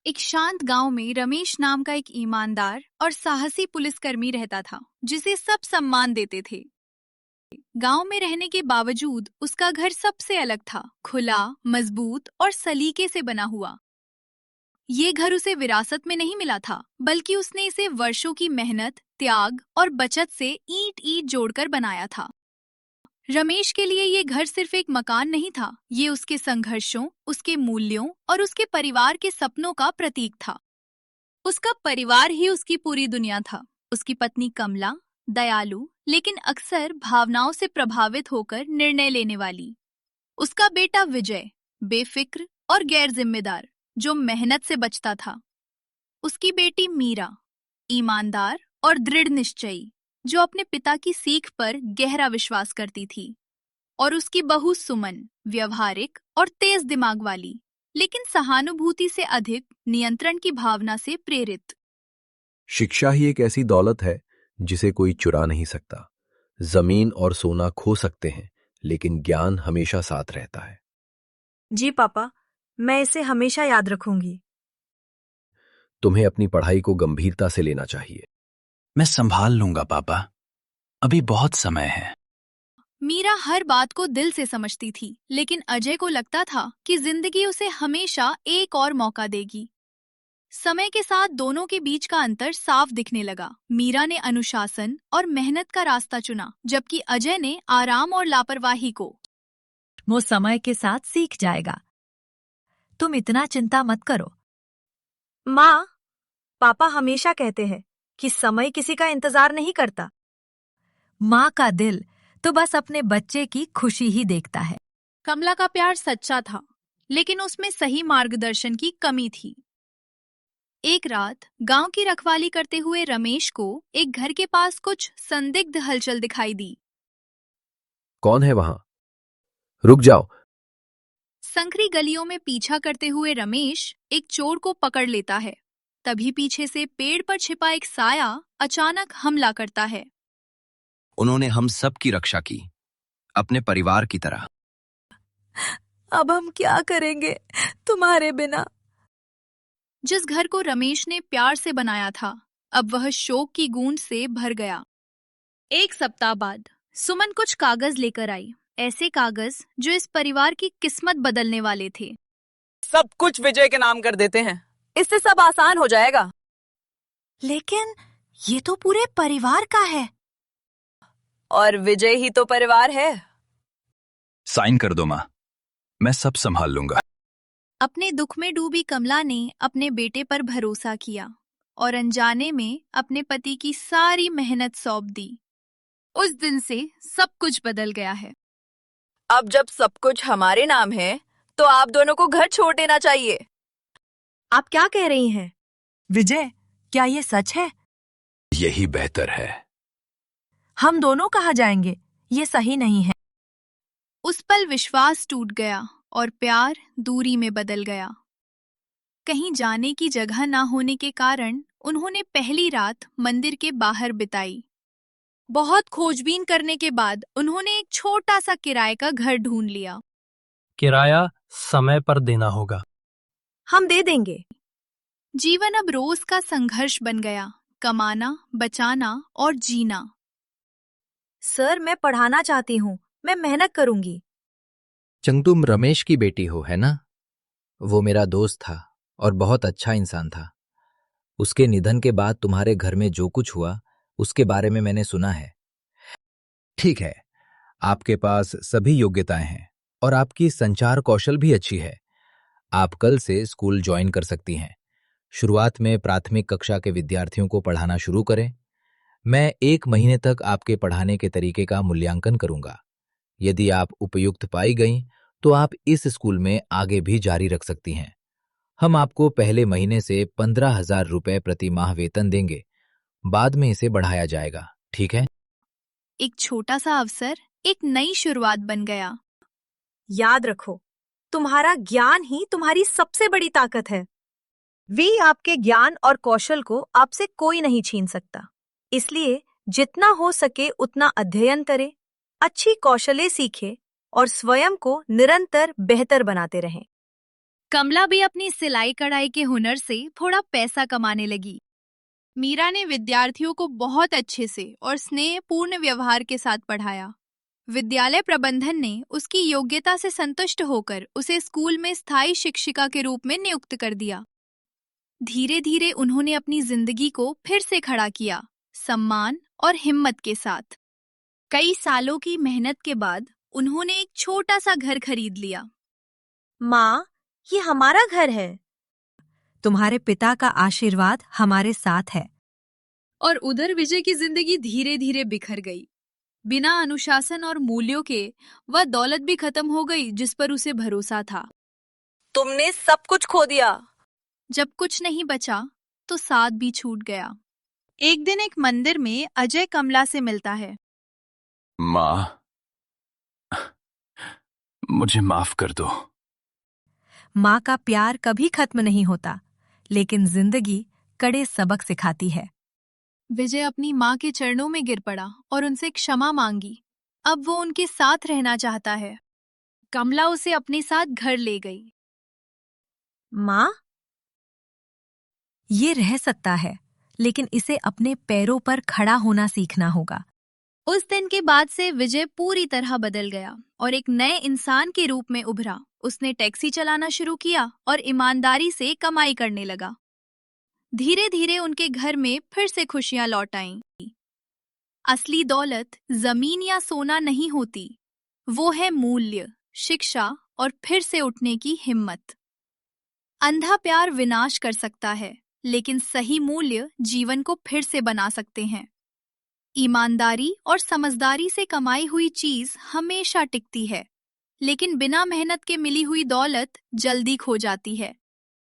एक शांत गांव में रमेश नाम का एक ईमानदार और साहसी पुलिसकर्मी रहता था, जिसे सब सम्मान देते थे। गांव में रहने के बावजूद उसका घर सबसे अलग था, खुला, मजबूत और सलीके से बना हुआ। ये घर उसे विरासत में नहीं मिला था, बल्कि उसने इसे वर्षों की मेहनत, त्याग और बचत से ईंट ईंट जोड़कर बनाया था। रमेश के लिए ये घर सिर्फ एक मकान नहीं था, ये उसके संघर्षों, उसके मूल्यों और उसके परिवार के सपनों का प्रतीक था। उसका परिवार ही उसकी पूरी दुनिया था। उसकी पत्नी कमला, दयालु लेकिन अक्सर भावनाओं से प्रभावित होकर निर्णय लेने वाली। उसका बेटा विजय, बेफिक्र और गैर जिम्मेदार, जो मेहनत से बचता था। उसकी बेटी मीरा, ईमानदार और दृढ़ निश्चयी, जो अपने पिता की सीख पर गहरा विश्वास करती थी। और उसकी बहू सुमन, व्यवहारिक और तेज दिमाग वाली, लेकिन सहानुभूति से अधिक नियंत्रण की भावना से प्रेरित। शिक्षा ही एक ऐसी दौलत है जिसे कोई चुरा नहीं सकता। जमीन और सोना खो सकते हैं, लेकिन ज्ञान हमेशा साथ रहता है। जी पापा, मैं इसे हमेशा याद रखूंगी। तुम्हें अपनी पढ़ाई को गंभीरता से लेना चाहिए। मैं संभाल लूंगा पापा, अभी बहुत समय है। मीरा हर बात को दिल से समझती थी, लेकिन अजय को लगता था कि जिंदगी उसे हमेशा एक और मौका देगी। समय के साथ दोनों के बीच का अंतर साफ दिखने लगा। मीरा ने अनुशासन और मेहनत का रास्ता चुना, जबकि अजय ने आराम और लापरवाही को। वो समय के साथ सीख जाएगा, तुम इतना चिंता मत करो। माँ, पापा हमेशा कहते हैं कि समय किसी का इंतजार नहीं करता। माँ का दिल तो बस अपने बच्चे की खुशी ही देखता है। कमला का प्यार सच्चा था, लेकिन उसमें सही मार्गदर्शन की कमी थी। एक रात गांव की रखवाली करते हुए रमेश को एक घर के पास कुछ संदिग्ध हलचल दिखाई दी। कौन है वहां? रुक जाओ। संकरी गलियों में पीछा करते हुए रमेश एक चोर को पकड़ लेता है। तभी पीछे से पेड़ पर छिपा एक साया अचानक हमला करता है। उन्होंने हम सब की रक्षा की, अपने परिवार की तरह। अब हम क्या करेंगे तुम्हारे बिना? जिस घर को रमेश ने प्यार से बनाया था, अब वह शोक की गूंज से भर गया। एक सप्ताह बाद सुमन कुछ कागज लेकर आई, ऐसे कागज जो इस परिवार की किस्मत बदलने वाले थे। सब कुछ विजय के नाम कर देते हैं, इससे सब आसान हो जाएगा। लेकिन ये तो पूरे परिवार का है। और विजय ही तो परिवार है। साइन कर दो माँ, मैं सब संभाल लूंगा। अपने दुख में डूबी कमला ने अपने बेटे पर भरोसा किया और अनजाने में अपने पति की सारी मेहनत सौंप दी। उस दिन से सब कुछ बदल गया है। अब जब सब कुछ हमारे नाम है, तो आप दोनों को घर छोड़ देना चाहिए। आप क्या कह रही हैं? विजय, क्या ये सच है? यही बेहतर है। हम दोनों कहाँ जाएंगे? ये सही नहीं है। उस पल विश्वास टूट गया और प्यार दूरी में बदल गया। कहीं जाने की जगह ना होने के कारण उन्होंने पहली रात मंदिर के बाहर बिताई। बहुत खोजबीन करने के बाद उन्होंने एक छोटा सा किराए का घर ढूंढ लिया। किराया समय पर देना होगा। हम दे देंगे। जीवन अब रोज का संघर्ष बन गया, कमाना, बचाना और जीना। सर, मैं पढ़ाना चाहती हूँ, मैं मेहनत करूंगी। चंग, तुम रमेश की बेटी हो, है ना? वो मेरा दोस्त था और बहुत अच्छा इंसान था। उसके निधन के बाद तुम्हारे घर में जो कुछ हुआ, उसके बारे में मैंने सुना है। ठीक है, आपके पास सभी योग्यताएं हैं और आपकी संचार कौशल भी अच्छी है। आप कल से स्कूल ज्वाइन कर सकती हैं। शुरुआत में प्राथमिक कक्षा के विद्यार्थियों को पढ़ाना शुरू करें। मैं 1 महीने तक आपके पढ़ाने के तरीके का मूल्यांकन करूंगा। यदि आप उपयुक्त पाई गईं, तो आप इस स्कूल में आगे भी जारी रख सकती हैं। हम आपको पहले महीने से 15,000 रुपए प्रति माह वेतन देंगे। बाद में इसे बढ़ाया जाएगा, ठीक है? एक छोटा सा अवसर एक नई शुरुआत बन गया। याद रखो, तुम्हारा ज्ञान ही तुम्हारी सबसे बड़ी ताकत है। वी आपके ज्ञान और कौशल को आपसे कोई नहीं छीन सकता। इसलिए जितना हो सके उतना अध्ययन करें, अच्छी कौशलें सीखें और स्वयं को निरंतर बेहतर बनाते रहें। कमला भी अपनी सिलाई कढ़ाई के हुनर से थोड़ा पैसा कमाने लगी। मीरा ने विद्यार्थियों को बहुत अच्छे से और स्नेहपूर्ण व्यवहार के साथ पढ़ाया। विद्यालय प्रबंधन ने उसकी योग्यता से संतुष्ट होकर उसे स्कूल में स्थायी शिक्षिका के रूप में नियुक्त कर दिया। धीरे धीरे उन्होंने अपनी जिंदगी को फिर से खड़ा किया, सम्मान और हिम्मत के साथ। कई सालों की मेहनत के बाद उन्होंने एक छोटा सा घर खरीद लिया। माँ, ये हमारा घर है। तुम्हारे पिता का आशीर्वाद हमारे साथ है। और उधर विजय की जिंदगी धीरे धीरे बिखर गई। बिना अनुशासन और मूल्यों के वह दौलत भी खत्म हो गई जिस पर उसे भरोसा था। तुमने सब कुछ खो दिया। जब कुछ नहीं बचा तो साथ भी छूट गया। एक दिन एक मंदिर में अजय कमला से मिलता है। माँ, मुझे माफ कर दो। माँ का प्यार कभी खत्म नहीं होता, लेकिन जिंदगी कड़े सबक सिखाती है। विजय अपनी माँ के चरणों में गिर पड़ा और उनसे क्षमा मांगी। अब वो उनके साथ रहना चाहता है। कमला उसे अपने साथ घर ले गई। माँ, ये रह सकता है, लेकिन इसे अपने पैरों पर खड़ा होना सीखना होगा। उस दिन के बाद से विजय पूरी तरह बदल गया और एक नए इंसान के रूप में उभरा। उसने टैक्सी चलाना शुरू किया और ईमानदारी से कमाई करने लगा। धीरे धीरे उनके घर में फिर से खुशियां लौट आईं। असली दौलत जमीन या सोना नहीं होती, वो है मूल्य, शिक्षा और फिर से उठने की हिम्मत। अंधा प्यार विनाश कर सकता है, लेकिन सही मूल्य जीवन को फिर से बना सकते हैं। ईमानदारी और समझदारी से कमाई हुई चीज हमेशा टिकती है, लेकिन बिना मेहनत के मिली हुई दौलत जल्दी खो जाती है।